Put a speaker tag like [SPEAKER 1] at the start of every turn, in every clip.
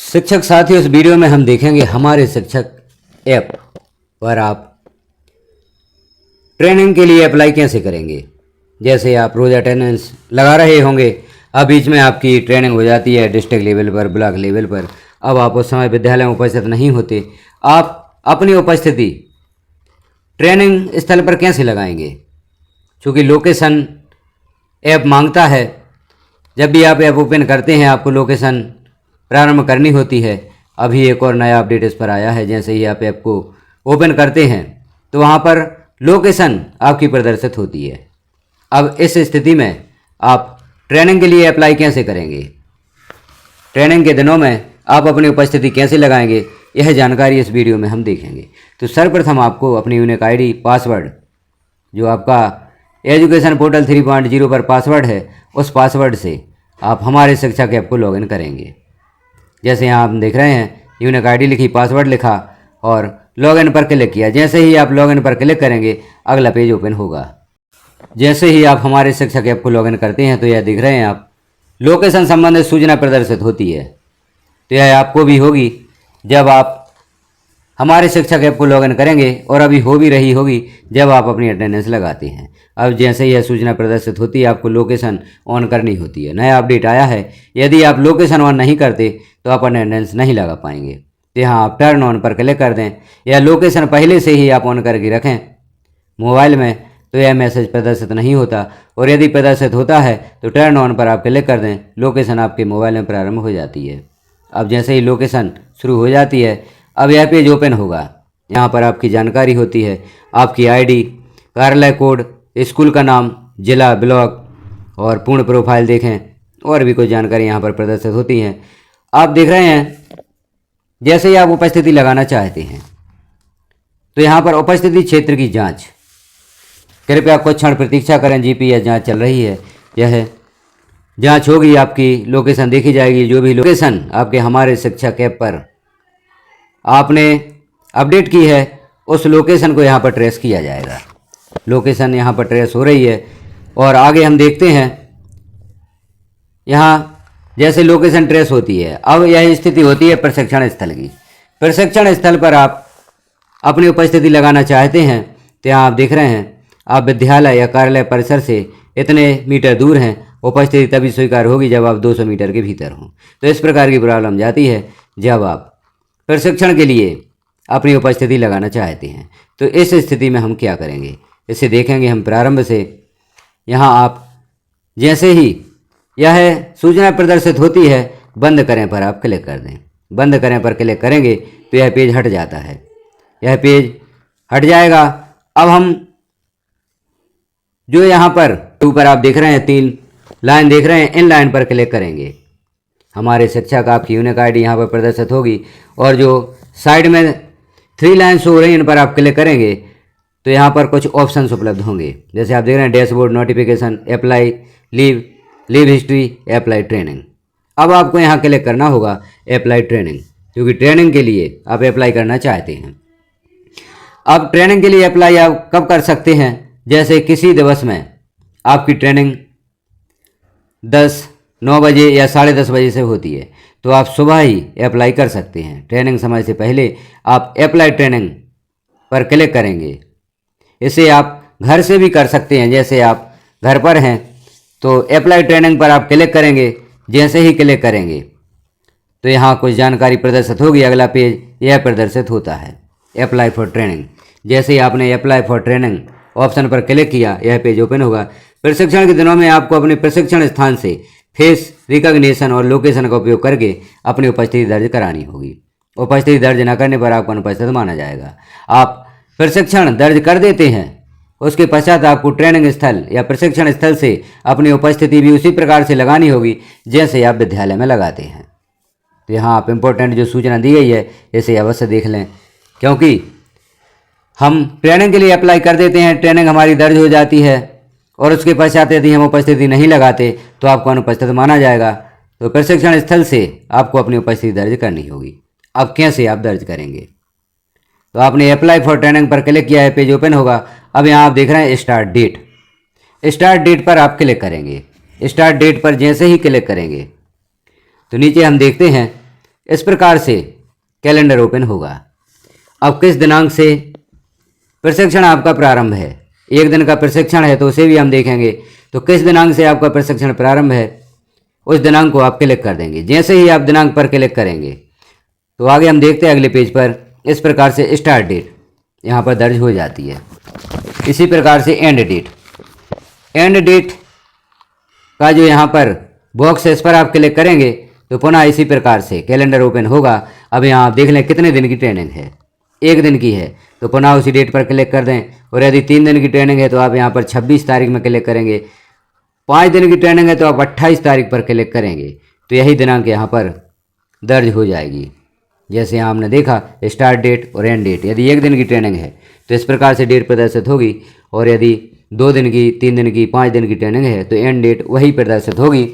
[SPEAKER 1] शिक्षक साथियों, इस वीडियो में हम देखेंगे हमारे शिक्षक ऐप पर आप ट्रेनिंग के लिए अप्लाई कैसे करेंगे। जैसे आप रोज़ अटेंडेंस लगा रहे होंगे, अब बीच में आपकी ट्रेनिंग हो जाती है डिस्ट्रिक्ट लेवल पर, ब्लॉक लेवल पर। अब आप उस समय विद्यालय में उपस्थित नहीं होते, आप अपनी उपस्थिति ट्रेनिंग स्थल पर कैसे लगाएंगे। चूँकि लोकेशन ऐप मांगता है, जब भी आप ऐप ओपन करते हैं आपको लोकेशन प्रारंभ करनी होती है। अभी एक और नया अपडेट इस पर आया है। जैसे ही आप ऐप को ओपन करते हैं तो वहाँ पर लोकेशन आपकी प्रदर्शित होती है। अब इस स्थिति में आप ट्रेनिंग के लिए अप्लाई कैसे करेंगे, ट्रेनिंग के दिनों में आप अपनी उपस्थिति कैसे लगाएंगे, यह जानकारी इस वीडियो में हम देखेंगे। तो सर्वप्रथम आपको अपनी यूनिक आईडी पासवर्ड, जो आपका एजुकेशन पोर्टल 3.0 पर पासवर्ड है, उस पासवर्ड से आप हमारे शिक्षक ऐप को लॉगिन करेंगे। जैसे यहाँ आप देख रहे हैं, यूनिक आईडी लिखी, पासवर्ड लिखा और लॉगिन पर क्लिक किया। जैसे ही आप लॉगिन पर क्लिक करेंगे अगला पेज ओपन होगा। जैसे ही आप हमारे शिक्षक ऐप को लॉगिन करते हैं तो यह दिख रहे हैं आप, लोकेशन संबंधित सूचना प्रदर्शित होती है। तो यह आपको भी होगी जब आप हमारे शिक्षक ऐप को लॉगिन करेंगे, और अभी हो भी रही होगी जब आप अपनी अटेंडेंस लगाते हैं। अब जैसे ही यह सूचना प्रदर्शित होती है आपको लोकेशन ऑन करनी होती है। नया अपडेट आया है, यदि आप लोकेशन ऑन नहीं करते तो आप अटेंडेंस नहीं लगा पाएंगे। तो यहाँ आप टर्न ऑन पर क्लिक कर दें, या लोकेशन पहले से ही आप ऑन करके रखें मोबाइल में, तो यह मैसेज प्रदर्शित नहीं होता। और यदि प्रदर्शित होता है तो टर्न ऑन पर आप क्लिक कर दें, लोकेशन आपके मोबाइल में प्रारंभ हो जाती है। अब जैसे ही लोकेशन शुरू हो जाती है, अब यह पेज ओपन होगा। यहाँ पर आपकी जानकारी होती है, आपकी आईडी, कार्यालय कोड, स्कूल का नाम, जिला, ब्लॉक और पूर्ण प्रोफाइल देखें, और भी कुछ जानकारी यहाँ पर प्रदर्शित होती हैं। आप देख रहे हैं, जैसे ही आप उपस्थिति लगाना चाहते हैं तो यहाँ पर उपस्थिति क्षेत्र की जांच, कृपया कुछ क्षण प्रतीक्षा करें, जीपीएस जांच चल रही है। यह जांच होगी, आपकी लोकेशन देखी जाएगी। जो भी लोकेशन आपके हमारे शिक्षक ऐप पर आपने अपडेट की है उस लोकेशन को यहाँ पर ट्रेस किया जाएगा। लोकेशन यहाँ पर ट्रेस हो रही है, और आगे हम देखते हैं यहाँ जैसे लोकेशन ट्रेस होती है, अब यह स्थिति होती है प्रशिक्षण स्थल की। प्रशिक्षण स्थल पर आप अपनी उपस्थिति लगाना चाहते हैं तो यहाँ आप देख रहे हैं, आप विद्यालय या कार्यालय परिसर से इतने मीटर दूर हैं, उपस्थिति तभी स्वीकार होगी जब आप 200 मीटर के भीतर हों। तो इस प्रकार की प्रॉब्लम जाती है जब आप प्रशिक्षण के लिए अपनी उपस्थिति लगाना चाहते हैं। तो इस स्थिति में हम क्या करेंगे, इसे देखेंगे हम प्रारंभ से। यहाँ आप जैसे ही यह सूचना प्रदर्शित होती है, बंद करें पर आप क्लिक कर दें। बंद करें पर क्लिक करेंगे तो यह पेज हट जाता है। यह पेज हट जाएगा। अब हम जो यहाँ पर ऊपर आप देख रहे हैं 3 लाइन देख रहे हैं, इन लाइन पर क्लिक करेंगे। हमारे शिक्षक आपकी यूनिक आईडी यहाँ पर प्रदर्शित होगी, और जो साइड में 3 लाइन्स हो रही हैं इन पर आप क्लिक करेंगे तो यहाँ पर कुछ ऑप्शंस उपलब्ध होंगे। जैसे आप देख रहे हैं, dashboard, notification, apply leave, leave history, apply training. अब आपको यहाँ क्लिक करना होगा अप्लाई ट्रेनिंग, क्योंकि ट्रेनिंग के लिए आप अप्लाई करना चाहते हैं। अब ट्रेनिंग के लिए अप्लाई आप कब कर सकते हैं, जैसे किसी दिवस में आपकी ट्रेनिंग 9 बजे या 10:30 बजे से होती है, तो आप सुबह ही अप्लाई कर सकते हैं। ट्रेनिंग समय से पहले आप अप्लाई ट्रेनिंग पर क्लिक करेंगे। इसे आप घर से भी कर सकते हैं। जैसे आप घर पर हैं तो अप्लाई ट्रेनिंग पर आप क्लिक करेंगे। जैसे ही क्लिक करेंगे तो यहाँ कुछ जानकारी प्रदर्शित होगी। अगला पेज यह प्रदर्शित होता है, अप्लाई फॉर ट्रेनिंग। जैसे ही आपने अप्लाई फॉर ट्रेनिंग ऑप्शन पर क्लिक किया, यह पेज ओपन होगा। प्रशिक्षण के दिनों में आपको अपने प्रशिक्षण स्थान से फेस रिकॉग्निशन और लोकेशन का उपयोग करके अपनी उपस्थिति दर्ज करानी होगी। उपस्थिति दर्ज न करने पर आपको अनुपस्थित माना जाएगा। आप प्रशिक्षण दर्ज कर देते हैं, उसके पश्चात आपको ट्रेनिंग स्थल या प्रशिक्षण स्थल से अपनी उपस्थिति भी उसी प्रकार से लगानी होगी जैसे आप विद्यालय में लगाते हैं। तो यहाँ आप इम्पोर्टेंट जो सूचना दी गई है इसे अवश्य देख लें, क्योंकि हम ट्रेनिंग के लिए अप्लाई कर देते हैं, ट्रेनिंग हमारी दर्ज हो जाती है, और उसके पश्चात यदि हम उपस्थिति नहीं लगाते तो आपको अनुपस्थित माना जाएगा। तो प्रशिक्षण स्थल से आपको अपनी उपस्थिति दर्ज करनी होगी। अब कैसे आप दर्ज करेंगे, तो आपने अप्लाई फॉर ट्रेनिंग पर क्लिक किया है, पेज ओपन होगा। अब यहाँ आप देख रहे हैं स्टार्ट डेट। स्टार्ट डेट पर आप क्लिक करेंगे। स्टार्ट डेट पर जैसे ही क्लिक करेंगे तो नीचे हम देखते हैं इस प्रकार से कैलेंडर ओपन होगा। अब किस दिनांक से प्रशिक्षण आपका प्रारंभ है, एक दिन का प्रशिक्षण है तो उसे भी हम देखेंगे। तो किस दिनांक से आपका प्रशिक्षण प्रारंभ है उस दिनांक को आप क्लिक कर देंगे। जैसे ही आप दिनांक पर क्लिक करेंगे तो आगे हम देखते हैं अगले पेज पर इस प्रकार से स्टार्ट डेट यहाँ पर दर्ज हो जाती है। इसी प्रकार से एंड डेट का जो यहाँ पर बॉक्स है इस पर आप क्लिक करेंगे तो पुनः इसी प्रकार से कैलेंडर ओपन होगा। अब यहाँ आप देख लें कितने दिन की ट्रेनिंग है, 1 दिन की है तो पुनः उसी डेट पर क्लिक कर दें। और यदि 3 दिन की ट्रेनिंग है तो आप यहाँ पर 26 तारीख में क्लिक करेंगे, 5 दिन की ट्रेनिंग है तो आप 28 तारीख पर क्लिक करेंगे तो यही दिनांक यहाँ पर दर्ज हो जाएगी। जैसे यहाँ हमने देखा स्टार्ट डेट और एंड डेट, यदि 1 दिन की ट्रेनिंग है तो इस प्रकार से डेट प्रदर्शित होगी, और यदि 2 दिन की, 3 दिन की, 5 दिन की ट्रेनिंग है तो एंड डेट वही प्रदर्शित होगी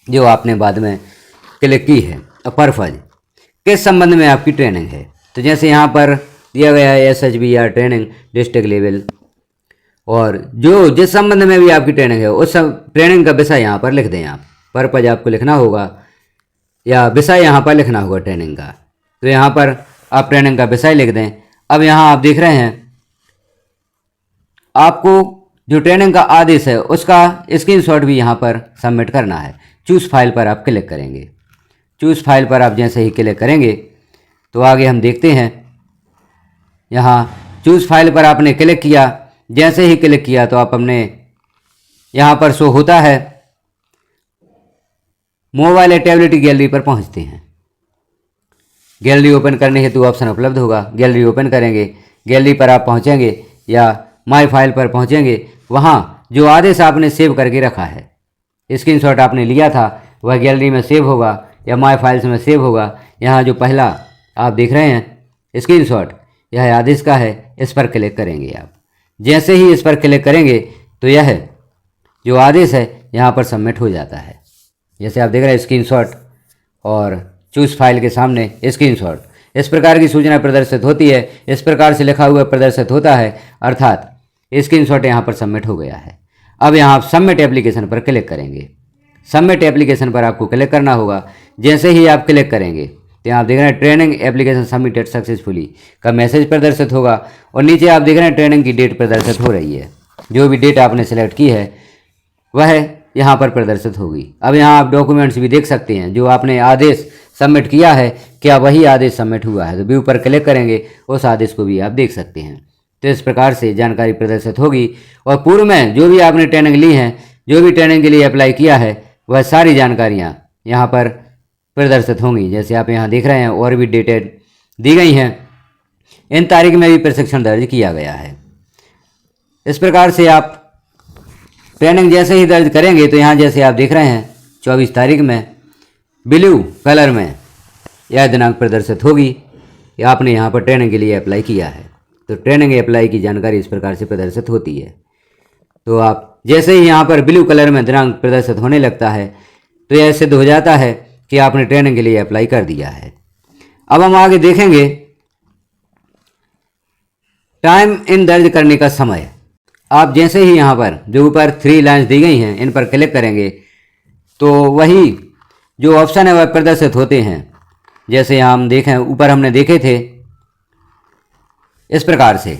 [SPEAKER 1] जो आपने बाद में क्लिक की है। अब पर्पज किस संबंध में आपकी ट्रेनिंग है, तो जैसे यहाँ पर दिया गया है SHBR ट्रेनिंग डिस्ट्रिक्ट लेवल, और जो जिस संबंध में भी आपकी ट्रेनिंग है उस सब ट्रेनिंग का विषय यहाँ पर लिख दें। आप पर्पज आपको लिखना होगा या विषय यहाँ पर लिखना होगा ट्रेनिंग का, तो यहाँ पर आप ट्रेनिंग का विषय लिख दें। अब यहाँ आप देख रहे हैं आपको जो ट्रेनिंग का आदेश है उसका स्क्रीनशॉट भी यहाँ पर सबमिट करना है। चूज़ फाइल पर आप क्लिक करेंगे। चूज़ फाइल पर आप जैसे ही क्लिक करेंगे तो आगे हम देखते हैं यहाँ चूज़ फाइल पर आपने क्लिक किया। जैसे ही क्लिक किया तो आप अपने यहाँ पर शो होता है मोबाइल या टैबलेट की गैलरी पर पहुँचते हैं। गैलरी ओपन करने हेतु ऑप्शन उपलब्ध होगा, गैलरी ओपन करेंगे। गैलरी पर आप पहुँचेंगे या माई फाइल पर पहुँचेंगे, वहाँ जो आदेश आपने सेव करके रखा है, स्क्रीनशॉट आपने लिया था, वह गैलरी में सेव होगा या माई फाइल्स में सेव होगा। यहाँ जो पहला आप देख रहे हैं स्क्रीनशॉट यह आदेश का है, इस पर क्लिक करेंगे आप। जैसे ही इस पर क्लिक करेंगे तो यह जो आदेश है यहाँ पर सबमिट हो जाता है। जैसे आप देख रहे हैं स्क्रीनशॉट और चूज़ फाइल के सामने स्क्रीनशॉट, इस प्रकार की सूचना प्रदर्शित होती है, इस प्रकार से लिखा हुआ प्रदर्शित होता है, अर्थात स्क्रीनशॉट यहाँ पर सबमिट हो गया है। अब यहाँ आप सबमिट एप्लीकेशन पर क्लिक करेंगे। सबमिट एप्लीकेशन पर आपको क्लिक करना होगा। जैसे ही आप क्लिक करेंगे तो यहाँ आप देख रहे हैं ट्रेनिंग एप्लीकेशन सबमिटेड सक्सेसफुली का मैसेज प्रदर्शित होगा, और नीचे आप देख रहे हैं ट्रेनिंग की डेट प्रदर्शित हो रही है। जो भी डेट आपने सेलेक्ट की है वह यहाँ पर प्रदर्शित होगी। अब यहाँ आप डॉक्यूमेंट्स भी देख सकते हैं जो आपने आदेश सबमिट किया है, क्या वही आदेश सबमिट हुआ है, तो व्यू पर क्लिक करेंगे, उस आदेश को भी आप देख सकते हैं। तो इस प्रकार से जानकारी प्रदर्शित होगी। और पूर्व में जो भी आपने ट्रेनिंग ली है, जो भी ट्रेनिंग के लिए अप्लाई किया है, वह सारी जानकारियाँ यहाँ पर प्रदर्शित होंगी। जैसे आप यहाँ देख रहे हैं और भी डेटेड दी गई हैं, इन तारीख में भी प्रशिक्षण दर्ज किया गया है। इस प्रकार से आप ट्रेनिंग जैसे ही दर्ज करेंगे तो यहाँ जैसे आप देख रहे हैं 24 तारीख में ब्लू कलर में यह दिनांक प्रदर्शित होगी कि आपने यहाँ पर ट्रेनिंग के लिए अप्लाई किया है। तो ट्रेनिंग अप्लाई की जानकारी इस प्रकार से प्रदर्शित होती है। तो आप जैसे ही यहाँ पर ब्लू कलर में दिनांक प्रदर्शित होने लगता है तो यह सिद्ध हो जाता है कि आपने ट्रेनिंग के लिए अप्लाई कर दिया है। अब हम आगे देखेंगे टाइम इन दर्ज करने का समय। आप जैसे ही यहाँ पर जो ऊपर 3 लाइन्स दी गई हैं इन पर क्लिक करेंगे तो वही जो ऑप्शन है वह प्रदर्शित होते हैं। जैसे यहाँ हम देखें ऊपर हमने देखे थे इस प्रकार से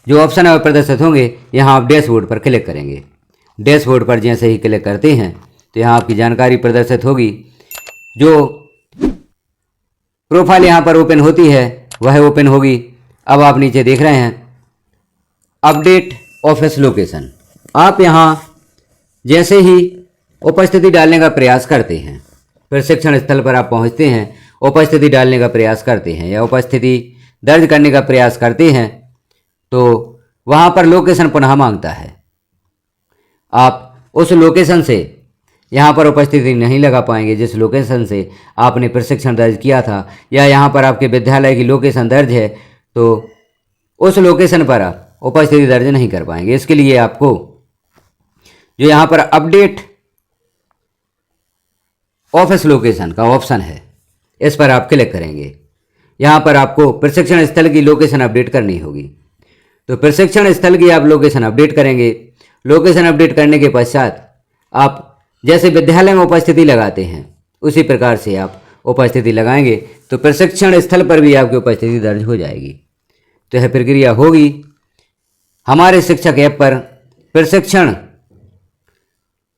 [SPEAKER 1] जो ऑप्शन है वह प्रदर्शित होंगे। यहाँ आप डैशबोर्ड पर क्लिक करेंगे। डैशबोर्ड पर जैसे ही क्लिक करते हैं तो यहाँ आपकी जानकारी प्रदर्शित होगी। जो प्रोफाइल यहाँ पर ओपन होती है वह ओपन होगी। अब आप नीचे देख रहे हैं अपडेट ऑफिस लोकेशन। आप यहाँ जैसे ही उपस्थिति डालने का प्रयास करते हैं, प्रशिक्षण स्थल पर आप पहुँचते हैं, उपस्थिति डालने का प्रयास करते हैं या उपस्थिति दर्ज करने का प्रयास करते हैं तो वहाँ पर लोकेशन पुनः मांगता है। आप उस लोकेशन से यहाँ पर उपस्थिति नहीं लगा पाएंगे जिस लोकेशन से आपने प्रशिक्षण दर्ज किया था, या यहाँ पर आपके विद्यालय की लोकेशन दर्ज है तो उस लोकेशन पर आप उपस्थिति दर्ज नहीं कर पाएंगे। इसके लिए आपको जो यहाँ पर अपडेट ऑफिस लोकेशन का ऑप्शन है इस पर आप क्लिक करेंगे। यहाँ पर आपको प्रशिक्षण स्थल की लोकेशन अपडेट करनी होगी। तो प्रशिक्षण स्थल की आप लोकेशन अपडेट करेंगे। लोकेशन अपडेट करने के पश्चात आप जैसे विद्यालय में उपस्थिति लगाते हैं उसी प्रकार से आप उपस्थिति लगाएंगे तो प्रशिक्षण स्थल पर भी आपकी उपस्थिति दर्ज हो जाएगी। तो यह प्रक्रिया होगी हमारे शिक्षक ऐप पर प्रशिक्षण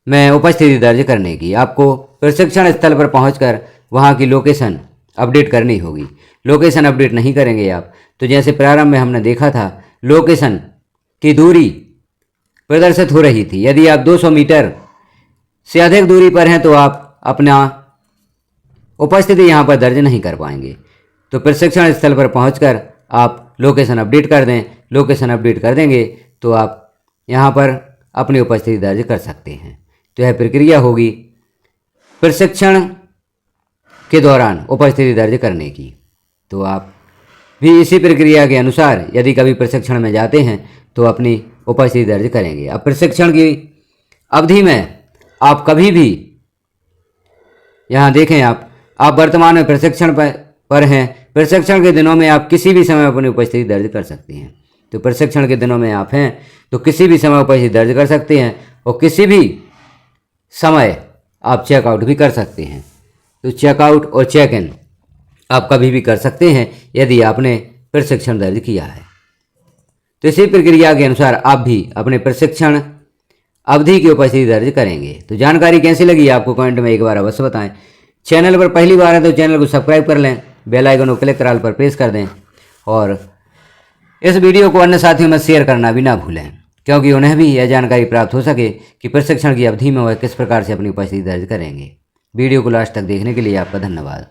[SPEAKER 1] में उपस्थिति दर्ज करने की। आपको प्रशिक्षण स्थल पर पहुंचकर वहां की लोकेशन अपडेट करनी होगी। लोकेशन अपडेट नहीं करेंगे आप तो जैसे प्रारंभ में हमने देखा था, लोकेशन की दूरी प्रदर्शित हो रही थी। यदि आप 200 मीटर से अधिक दूरी पर हैं तो आप अपना उपस्थिति यहाँ पर दर्ज नहीं कर पाएंगे। तो प्रशिक्षण स्थल पर पहुंचकर आप लोकेशन अपडेट कर दें। लोकेशन अपडेट कर देंगे तो आप यहाँ पर अपनी उपस्थिति दर्ज कर सकते हैं। तो यह प्रक्रिया होगी प्रशिक्षण के दौरान उपस्थिति दर्ज करने की। तो आप भी इसी प्रक्रिया के अनुसार यदि कभी प्रशिक्षण में जाते हैं तो अपनी उपस्थिति दर्ज करेंगे। अब प्रशिक्षण की अवधि में आप कभी भी यहाँ देखें, आप वर्तमान में प्रशिक्षण पर हैं। प्रशिक्षण के दिनों में आप किसी भी समय अपनी उपस्थिति दर्ज कर सकते हैं। तो प्रशिक्षण के दिनों में आप हैं तो किसी भी समय उपस्थिति दर्ज कर सकते हैं और किसी भी समय आप चेकआउट भी कर सकते हैं। तो चेकआउट और चेक इन आप कभी भी कर सकते हैं यदि आपने प्रशिक्षण दर्ज किया है। तो इसी प्रक्रिया के अनुसार आप भी अपने प्रशिक्षण अवधि की उपस्थिति दर्ज करेंगे। तो जानकारी कैसी लगी आपको कमेंट में एक बार अवश्य बताएं। चैनल पर पहली बार है तो चैनल को सब्सक्राइब कर लें, बेल आइकन को क्लिक कर ऑल पर प्रेस कर दें और इस वीडियो को अन्य साथियों में शेयर करना भी ना भूलें, क्योंकि उन्हें भी यह जानकारी प्राप्त हो सके कि प्रशिक्षण की अवधि में वह किस प्रकार से अपनी उपस्थिति दर्ज करेंगे। वीडियो को लास्ट तक देखने के लिए आपका धन्यवाद।